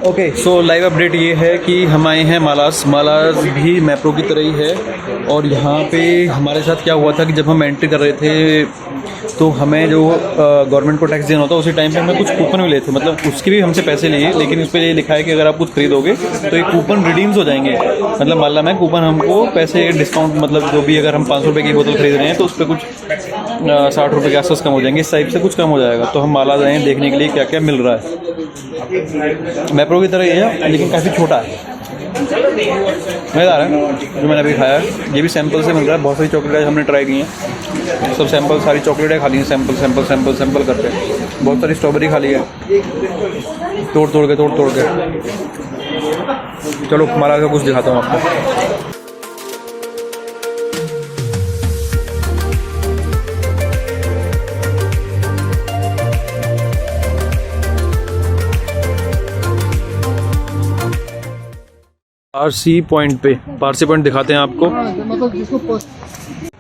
Okay so live update ये है कि हम आए हैं मालास भी मैप्रो की तरह ही है। और यहाँ पे हमारे साथ क्या हुआ था कि जब हम एंट्री कर रहे थे तो हमें जो गवर्नमेंट को टैक्स देना होता है उसी टाइम पे हमें कुछ कूपन मिले थे, मतलब उसके भी हमसे पैसे लिए, लेकिन उस पर ये लिखा है कि अगर आप कुछ खरीदोगे तो ये कूपन रिडीम्स हो जाएंगे। मतलब मान ला मैं कूपन हमको पैसे डिस्काउंट, मतलब जो भी अगर हम 500 रुपये की बोतल खरीद रहे हैं तो उस पर कुछ 60 रुपये के आसपास कम हो जाएंगे, इस टाइप से कुछ कम हो जाएगा। तो हम मालास आए हैं देखने के लिए क्या क्या मिल रहा है। मैप्रो की तरह ही है लेकिन काफ़ी छोटा है, मज़ेदार है। जो मैंने अभी खाया है ये भी सैंपल से मिल रहा है। बहुत सारी चॉकलेट हमने ट्राई की हैं, सब सैंपल, सारी चॉकलेटें खा ली हैं सैंपल करके। बहुत सारी स्ट्रॉबेरी खा ली है तोड़ तोड़ के। चलो मालास का कुछ दिखाता हूँ आपको। पारसी पॉइंट दिखाते हैं आपको।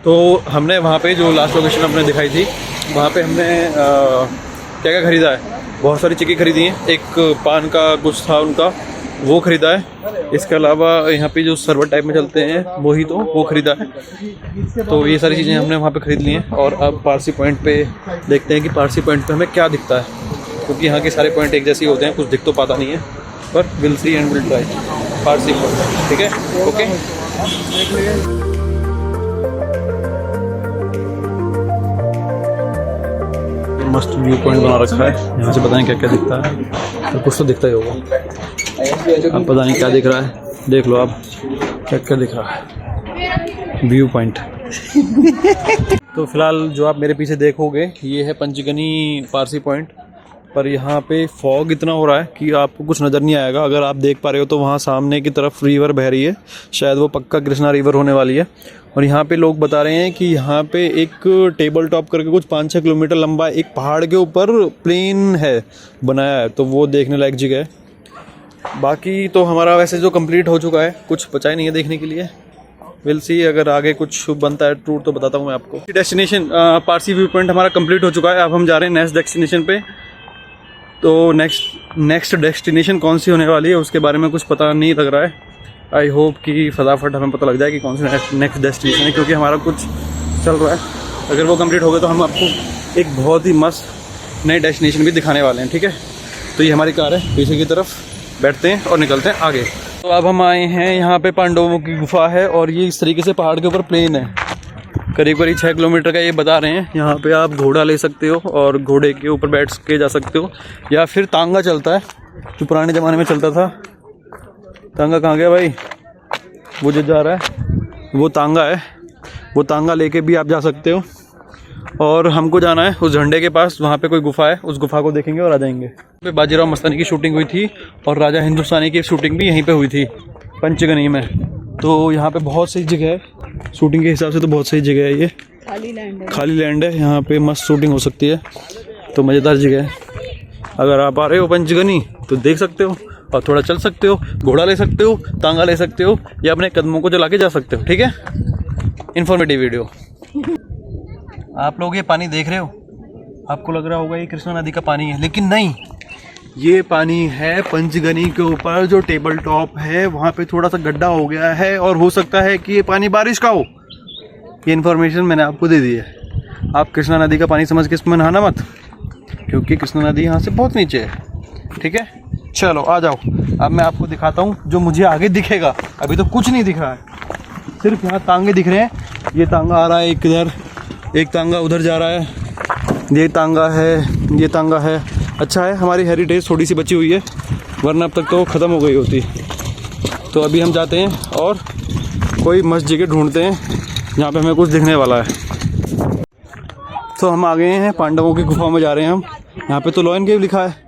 तो हमने वहाँ पे जो लास्ट लोकेशन हमने दिखाई थी वहाँ पे हमने क्या क्या ख़रीदा है। बहुत सारी चीज़ें खरीदी हैं, एक पान का कुछ था उनका वो ख़रीदा है। इसके अलावा यहाँ पे जो सर्वर टाइप में चलते हैं वही तो वो ख़रीदा है। तो ये सारी चीज़ें हमने वहाँ पे ख़रीद ली हैं। और अब पारसी पॉइंट पे देखते हैं कि पारसी पॉइंट पे हमें क्या दिखता है, क्योंकि यहाँ के सारे पॉइंट एक जैसे ही होते हैं, कुछ दिख तो पाता नहीं है, पर will see and will try. Parsi point ठीक है, ओके। मस्त व्यू पॉइंट बना रखा है, यहाँ से पता नहीं क्या क्या दिखता है, तो कुछ तो दिखता ही होगा। अब पता नहीं क्या दिख रहा है, देख लो आप क्या क्या दिख रहा है। व्यू पॉइंट तो फिलहाल जो आप मेरे पीछे देखोगे ये है पंचगनी पारसी पॉइंट। पर यहाँ पे फॉग इतना हो रहा है कि आपको कुछ नज़र नहीं आएगा। अगर आप देख पा रहे हो तो वहाँ सामने की तरफ रिवर बह रही है, शायद वो पक्का कृष्णा रिवर होने वाली है। और यहाँ पे लोग बता रहे हैं कि यहाँ पे एक टेबल टॉप करके कुछ 5-6 किलोमीटर लंबा एक पहाड़ के ऊपर प्लेन है बनाया है, तो वो देखने लायक जगह है। बाकी तो हमारा वैसे जो कंप्लीट हो चुका है, कुछ बचा ही नहीं है देखने के लिए। विल सी, अगर आगे कुछ बनता है टूर तो बताता हूँ मैं आपको। डेस्टिनेशन पारसी व्यू पॉइंट हमारा कंप्लीट हो चुका है। अब हम जा रहे हैं नेक्स्ट डेस्टिनेशन पे। तो नेक्स्ट डेस्टिनेशन कौन सी होने वाली है उसके बारे में कुछ पता नहीं लग रहा है। आई होप कि फटाफट हमें पता लग जाए कि कौन सी नेक्स्ट डेस्टिनेशन है, क्योंकि हमारा कुछ चल रहा है। अगर वो कंप्लीट हो गया तो हम आपको एक बहुत ही मस्त नई डेस्टिनेशन भी दिखाने वाले हैं, ठीक है। तो ये हमारी कार है, पीछे की तरफ बैठते हैं और निकलते हैं आगे। तो अब हम आए हैं यहाँ पे पांडवों की गुफा है, और ये इस तरीके से पहाड़ के ऊपर प्लेन है, करीब 6 किलोमीटर का ये बता रहे हैं। यहाँ पे आप घोड़ा ले सकते हो और घोड़े के ऊपर बैठ के जा सकते हो, या फिर तांगा चलता है जो पुराने ज़माने में चलता था। तांगा कहाँ गया भाई? वो जो जा रहा है वो तांगा है, वो तांगा लेके भी आप जा सकते हो। और हमको जाना है उस झंडे के पास, वहाँ पे कोई गुफा है, उस गुफा को देखेंगे और आ जाएंगे। पे बाजीराव मस्तानी की शूटिंग हुई थी और राजा हिंदुस्तानी की शूटिंग भी यहीं पे हुई थी पंचगनी में। तो यहाँ पे बहुत सही जगह है शूटिंग के हिसाब से, तो बहुत सही जगह है ये। खाली लैंड है, यहाँ पे मस्त शूटिंग हो सकती है, तो मज़ेदार जगह है। अगर आप आ रहे हो पंचगनी तो देख सकते हो, और थोड़ा चल सकते हो, घोड़ा ले सकते हो, तांगा ले सकते हो, या अपने कदमों को चला के जा सकते हो, ठीक है। Informative video. आप लोग ये पानी देख रहे हो, आपको लग रहा होगा ये कृष्णा नदी का पानी है, लेकिन नहीं, ये पानी है पंचगनी के ऊपर जो टेबल टॉप है वहाँ पे थोड़ा सा गड्ढा हो गया है, और हो सकता है कि ये पानी बारिश का हो। ये इन्फॉर्मेशन मैंने आपको दे दी है। आप कृष्णा नदी का पानी समझ के इसमें नहाना मत, क्योंकि कृष्णा नदी यहाँ से बहुत नीचे है, ठीक है। चलो आ जाओ, अब मैं आपको दिखाता हूँ जो मुझे आगे दिखेगा। अभी तो कुछ नहीं दिख रहा है, सिर्फ यहाँ तांगे दिख रहे हैं। ये तांगा आ रहा है एक इधर, एक तांगा उधर जा रहा है, ये तांगा है, ये तांगा है। अच्छा है हमारी हेरिटेज थोड़ी सी बची हुई है, वरना अब तक तो ख़त्म हो गई होती। तो अभी हम जाते हैं और कोई मस्त जगह ढूंढते हैं जहाँ पे हमें कुछ दिखने वाला है। तो हम आ गए हैं, पांडवों की गुफा में जा रहे हैं हम। यहाँ पे तो लॉयन केव लिखा है।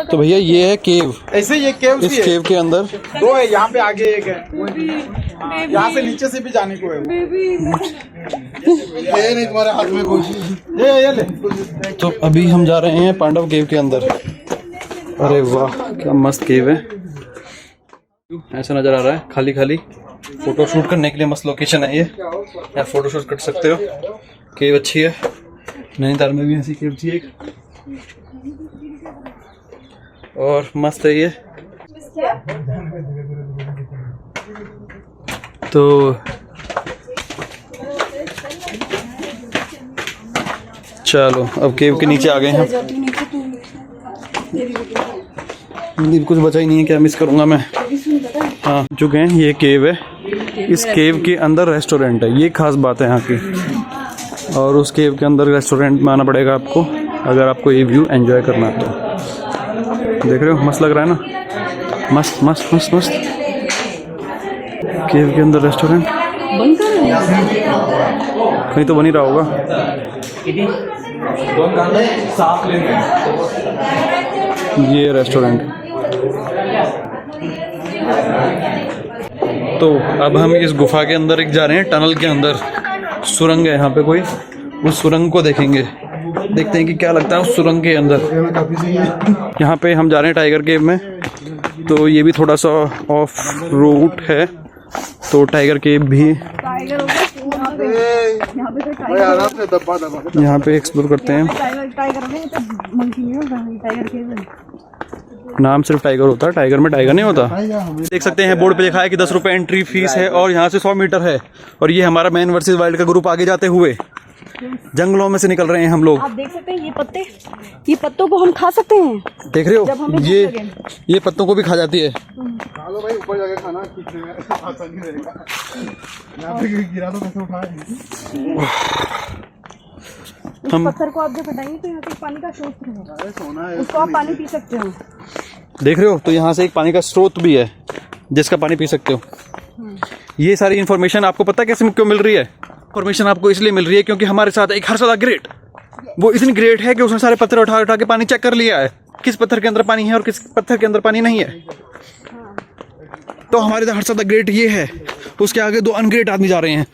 तो भैया ये है केव, ऐसे ये केव, इस केव के अंदर 2 है, यहाँ पे आगे एक है, यहाँ से नीचे से भी जाने को है। ये नहीं तुम्हारे हाथ में कुछ, ये ले। तो अभी हम जा रहे हैं पांडव केव के अंदर। अरे वाह क्या मस्त केव है, ऐसा नज़र आ रहा है खाली खाली। फोटो शूट करने के लिए मस्त लोकेशन है ये, यहाँ फोटो शूट कर सकते हो। केव अच्छी है, नैनीताल में भी ऐसी केव थी एक, और मस्त है ये। तो चलो अब केव के नीचे आ गए हैं। कुछ बचा ही नहीं है, क्या मिस करूंगा मैं। हाँ चुके हैं, ये केव है। इस केव के अंदर रेस्टोरेंट है, ये खास बात है यहाँ की। और उस केव के अंदर रेस्टोरेंट में आना पड़ेगा आपको अगर आपको ये व्यू एंजॉय करना है तो। देख रहे हो, मस्त लग रहा है ना, मस्त मस्त मस्त मस्त। केव के अंदर रेस्टोरेंट कहीं तो बन ही रहा होगा। ये रेस्टोरेंट। तो अब हम इस गुफा के अंदर एक जा रहे हैं, टनल के अंदर सुरंग है यहाँ पे कोई, उस सुरंग को देखेंगे, देखते हैं कि क्या लगता है उस सुरंग के अंदर। यहाँ पे हम जा रहे हैं टाइगर केव में, तो ये भी थोड़ा सा ऑफ रूट है, तो टाइगर केव भी यहाँ पे एक्सप्लोर करते हैं। नाम सिर्फ टाइगर होता है, टाइगर में टाइगर नहीं होता। देख सकते हैं बोर्ड पे लिखा है कि 10 रुपये एंट्री फीस है और यहाँ से 100 मीटर है। और ये हमारा मैन वर्सेस वाइल्ड का ग्रुप आगे जाते हुए जंगलों में से निकल रहे हैं हम लोग। आप देख सकते हैं ये पत्तों को हम खा सकते हैं। देख रहे हो, ये पत्तों को भी खा जाती है। खा लो भाई, ऊपर जाके खाना, आसानी रहेगा। यहाँ पे गिरा तो कैसे उठाए। इस पत्थर को आप जब हटाएंगे तो यहाँ से पानी का स्रोत है, उसको आप पानी पी सकते हो। देख रहे हो, तो यहाँ से एक पानी का स्रोत भी है जिसका पानी पी सकते हो। ये सारी इन्फॉर्मेशन आपको पता है कैसे क्यों मिल रही है? इन्फॉर्मेशन आपको इसलिए मिल रही है क्योंकि हमारे साथ एक हर्षदा ग्रेट, वो इतनी ग्रेट है कि उसने सारे पत्थर उठा उठा के पानी चेक कर लिया है, किस पत्थर के अंदर पानी है और किस पत्थर के अंदर पानी नहीं है। तो हमारे हर्षदा ग्रेट ये है, उसके आगे 2 अनग्रेट आदमी जा रहे हैं।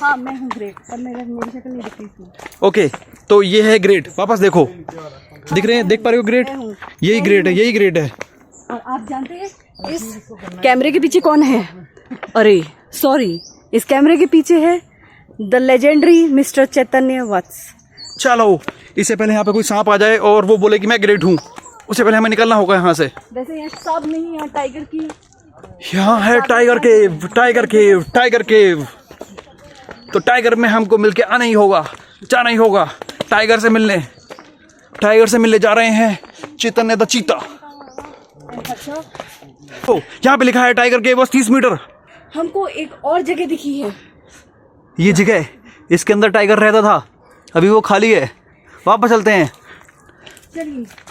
हाँ मैं हूँ ग्रेट, पर मेरी शक्ल नहीं दिखती इसमें। ओके, तो ये है ग्रेट, वापस देखो, दिख रहे हैं, देख पा रहे हो ग्रेट? यही ग्रेट है, यही ग्रेट है। और आप जानते हैं इस कैमरे के पीछे कौन है? अरे सॉरी, इस कैमरे के पीछे है द लेजेंडरी मिस्टर चैतन्य वत्स। चलो, इससे पहले यहाँ पे कोई सांप आ जाए और वो बोले कि मैं ग्रेट हूँ, उससे पहले हमें निकलना होगा यहाँ से। वैसे यहाँ सांप नहीं, यहाँ टाइगर की, यहाँ है टाइगर केव, टाइगर केव, टाइगर केव। तो टाइगर में हमको मिलके आना ही होगा, जाना ही होगा टाइगर से मिलने। टाइगर से मिलने जा रहे हैं चैतन्य द चीता। तो यहाँ पे लिखा है टाइगर केव बस 30 मीटर। हमको एक और जगह दिखी है। ये जगह, इसके अंदर टाइगर रहता था, अभी वो खाली है। वापस चलते हैं,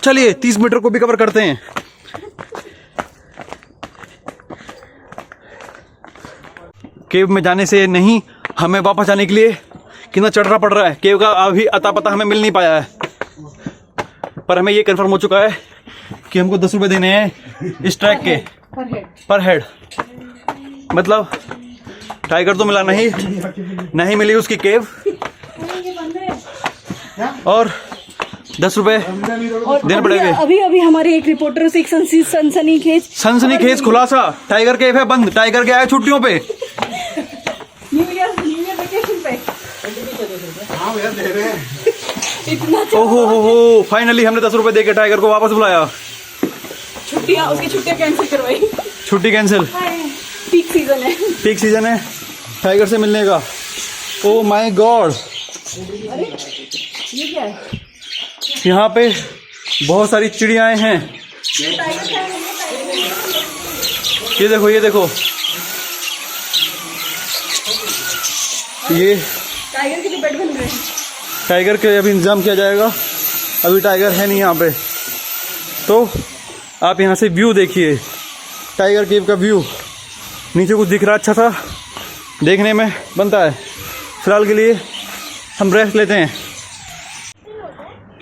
चलिए 30 मीटर को भी कवर करते हैं। केव में जाने से नहीं, हमें वापस जाने के लिए कितना चढ़ना पड़ रहा है। केव का अभी अता पता हमें मिल नहीं पाया है, पर हमें ये कंफर्म हो चुका है कि हमको 10 रुपये देने हैं इस ट्रैक के पर हेड। मतलब टाइगर तो मिला नहीं मिली उसकी केव, और 10 रुपये देने पड़ेंगे। अभी हमारे एक रिपोर्टर से एक सनसनीखेज खुलासा, टाइगर केव है बंद, टाइगर गया है छुट्टियों पे, न्यू ईयर वेकेशन पे। हाँ भैया दे रहे हैं। इतना ओहो, फाइनली हमने 10 रुपये देके टाइगर को वापस बुलाया। उसकी छुट्टियां कैंसिल करवाई। छुट्टी कैंसिल, पीक सीजन है टाइगर से मिलने का। ओ माय गॉड, अरे ये क्या है? यहाँ पे बहुत सारी चिड़ियाएं हैं। ये देखो, ये देखो, ये टाइगर के बेड बन रहे हैं। टाइगर के अभी इंतजाम किया जाएगा, अभी टाइगर है नहीं यहाँ पे। तो आप यहाँ से व्यू देखिए, टाइगर केव का व्यू। नीचे कुछ दिख रहा अच्छा सा, देखने में बनता है। फिलहाल के लिए हम रेस्ट लेते हैं।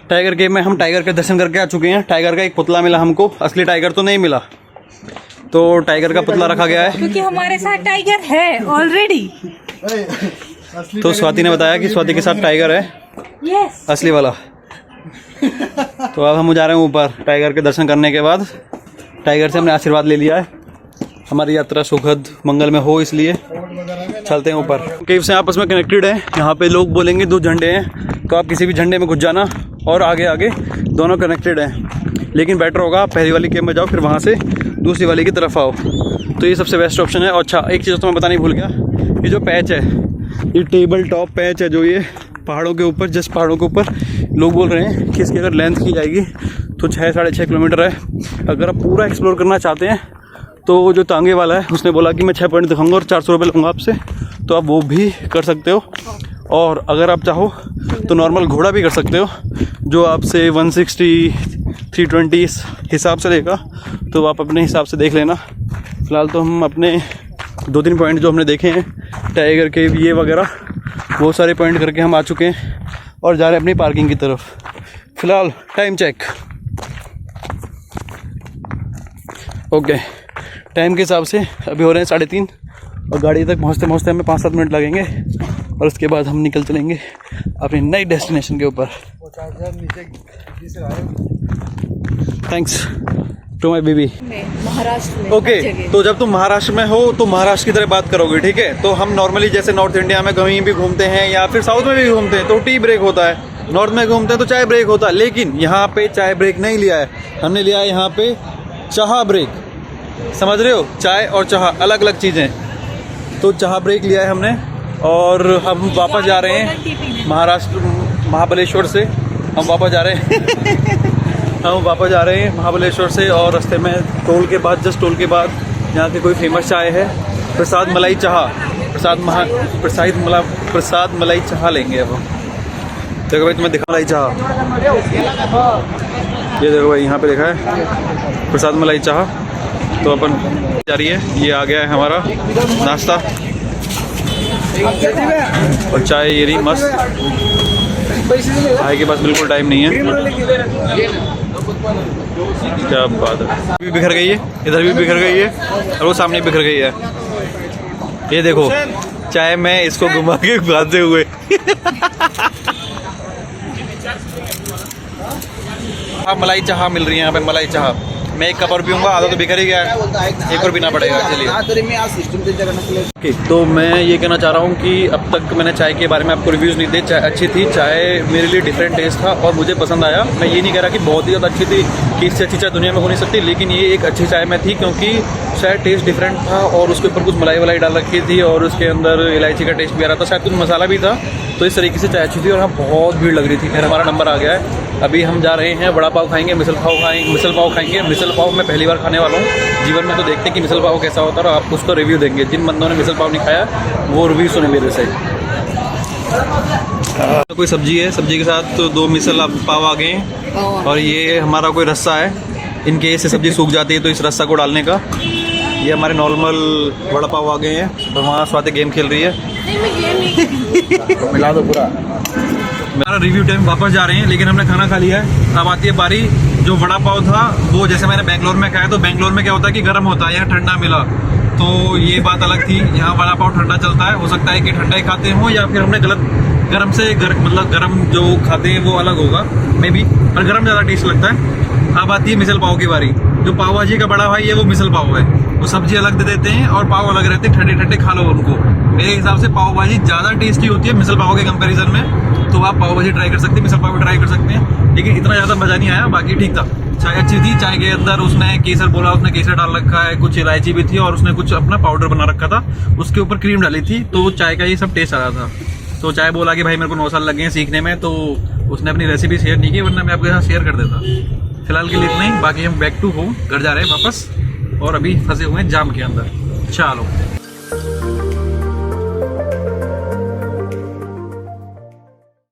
टाइगर केव में हम टाइगर के दर्शन करके आ चुके हैं। टाइगर का एक पुतला मिला हमको, असली टाइगर तो नहीं मिला, तो टाइगर का पुतला रखा गया है क्योंकि हमारे साथ टाइगर है ऑलरेडी। तो स्वाति ने बताया कि स्वाति के साथ टाइगर है, यस, असली वाला। तो अब हम जा रहे हैं ऊपर टाइगर के दर्शन करने के बाद। टाइगर से हमने आशीर्वाद ले लिया है, हमारी यात्रा सुखद मंगल में हो इसलिए। चलते हैं ऊपर। केव से आपस में कनेक्टेड है, यहाँ पे लोग बोलेंगे 2 झंडे हैं, तो आप किसी भी झंडे में घुस जाना और आगे आगे दोनों कनेक्टेड हैं। लेकिन बेटर होगा आप पहली वाली केव में जाओ, फिर वहाँ से दूसरी वाली की तरफ आओ, तो ये सबसे बेस्ट ऑप्शन है। और अच्छा एक चीज़ तो मैं बताना ही भूल गया, ये जो पैच है, ये टेबल टॉप पैच है जो ये पहाड़ों के ऊपर, जस्ट पहाड़ों के ऊपर, लोग बोल रहे हैं कि इसकी अगर लेंथ की जाएगी तो 6-6.5 किलोमीटर है। अगर आप पूरा एक्सप्लोर करना चाहते हैं तो जो तांगे वाला है उसने बोला कि मैं 6 पॉइंट दिखाऊंगा और 400 रुपये लूँगा आपसे, तो आप वो भी कर सकते हो। और अगर आप चाहो तो नॉर्मल घोड़ा भी कर सकते हो, जो आपसे 160-320 हिसाब से लेगा, तो आप अपने हिसाब से देख लेना। फ़िलहाल तो हम अपने 2-3 पॉइंट जो हमने देखे हैं, टाइगर केव ये वगैरह, वो सारे पॉइंट करके हम आ चुके हैं और जा रहे हैं अपनी पार्किंग की तरफ। फ़िलहाल टाइम चेक। ओके, टाइम के हिसाब से अभी हो रहे हैं 3:30 और गाड़ी तक पहुँचते पहुँचते हमें 5-7 मिनट लगेंगे और उसके बाद हम निकल चलेंगे अपनी नई डेस्टिनेशन के ऊपर। Thanks to my baby. Maharashtra में ओके, तो जब तुम महाराष्ट्र में हो तो महाराष्ट्र की तरह बात करोगे, ठीक है। तो हम नॉर्मली जैसे नॉर्थ इंडिया में कहीं भी घूमते हैं या फिर साउथ में भी घूमते हैं तो टी ब्रेक होता है, नॉर्थ में घूमते हैं तो चाय ब्रेक होता है। लेकिन यहाँ पे चाय ब्रेक नहीं लिया है, हमने लिया है यहाँ पे चाह ब्रेक। समझ रहे हो, चाय और चाह अलग अलग चीज़ें। तो चाह ब्रेक लिया है हमने और हम वापस जा रहे हैं महाराष्ट्र, महाबलेश्वर से हम वापस जा रहे हैं हम वापस जा रहे हैं महाबलेश्वर से। और रास्ते में टोल के बाद, जस्ट टोल के बाद यहाँ की कोई फेमस चाय है प्रसाद मलाई चाह, प्रसाद मलाई चाह लेंगे अब हम। देखो भाई तुम्हें दिखा मलाई चाह, ये देखो भाई यहाँ पे लिखा है प्रसाद मलाई चाह। तो अपन जा रही है, ये आ गया है हमारा नाश्ता और चाय ये रही मस्त। चाय के पास बिल्कुल टाइम नहीं है, क्या बात है। भी बिखर गई है, इधर भी बिखर गई है और वो सामने बिखर गई है। ये देखो चाय में इसको घुमा के भागते हुए मलाई चाह मिल रही है यहाँ पे, मलाई चाह। मैं 1 कप और पीऊँगा, आधा तो बिखर ही गया है, 1 और पीना पड़ेगा। चलिए, तो मैं ये कहना चाह रहा हूँ कि अब तक मैंने चाय के बारे में आपको रिव्यूज़ नहीं दिए। चाय अच्छी थी, चाय मेरे लिए डिफरेंट टेस्ट था और मुझे पसंद आया। मैं ये नहीं कह रहा कि बहुत ही ज़्यादा अच्छी थी, कि इससे अच्छी चाय दुनिया में हो नहीं सकती, लेकिन ये एक अच्छी चाय में थी क्योंकि चाय टेस्ट डिफरेंट था और उसके ऊपर कुछ मलाई वलाई डाल रखी थी और उसके अंदर इलायची का टेस्ट भी आ रहा था, शायद कुछ मसाला भी था। तो इस तरीके से चाय अच्छी थी और हाँ बहुत भीड़ लग रही थी। फिर हमारा नंबर आ गया है, अभी हम जा रहे हैं वड़ा पाव खाएंगे, मिसल पाव खाएंगे। मिसल पाव मैं पहली बार खाने वाला हूँ जीवन में, तो देखते हैं कि मिसल पाव कैसा होता है और आप उसको रिव्यू देंगे। जिन बंदों ने मिसल पाव नहीं खाया वो रिव्यू सुने मेरे से। तो कोई सब्जी है, सब्जी के साथ तो 2 मिसल पाव आ गए हैं और ये हमारा कोई रस्सा है, इनके से सब्जी सूख जाती है तो इस रस्सा को डालने का। ये हमारे नॉर्मल वड़ा पाव आ गए हैं और वहाँ स्वाति गेम खेल रही है। मिला दो पूरा। मेरा रिव्यू टाइम वापस जा रहे हैं, लेकिन हमने खाना खा लिया है। अब आती है बारी, जो वड़ा पाव था वो जैसे मैंने बेंगलोर में खाया, तो बेंगलोर में क्या होता है कि गर्म होता है, यहाँ ठंडा मिला, तो ये बात अलग थी। यहाँ वड़ा पाव ठंडा चलता है, हो सकता है कि ठंडा ही खाते हों या फिर हमने गलत गर्म से मतलब गर्म जो खाते हैं वो अलग होगा मे बी, पर गर्म ज़्यादा टेस्ट लगता है। अब आती है मिसल पाव की बारी। जो पाव भाजी का बड़ा भाई है वो मिसल पाव है, वो सब्जी अलग दे देते हैं और पाव अलग रहते हैं, ठंडे ठंडे खा लो उनको। मेरे हिसाब से पाव भाजी ज़्यादा टेस्टी होती है मिसल पाव के कंपैरिजन में, तो आप पाव भाजी ट्राई कर सकते हैं, मिसल पाव भी ट्राई कर सकते हैं। लेकिन इतना ज़्यादा मज़ा नहीं आया, बाकी ठीक था। चाय अच्छी थी, चाय के अंदर उसने केसर बोला, उसने केसर डाल रखा है, कुछ इलायची भी थी और उसने कुछ अपना पाउडर बना रखा था, उसके ऊपर क्रीम डाली थी, तो चाय का ये सब टेस्ट आ रहा था। तो चाय बोला कि भाई मेरे को 9 साल लगे हैं सीखने में, तो उसने अपनी रेसिपी शेयर नहीं की, वरना मैं आपके साथ शेयर कर देता। फिलहाल के लिए इतना ही, बाकी हम बैक टू होम घर जा रहे हैं वापस और अभी फंसे हुए हैं जाम के अंदर। चलो।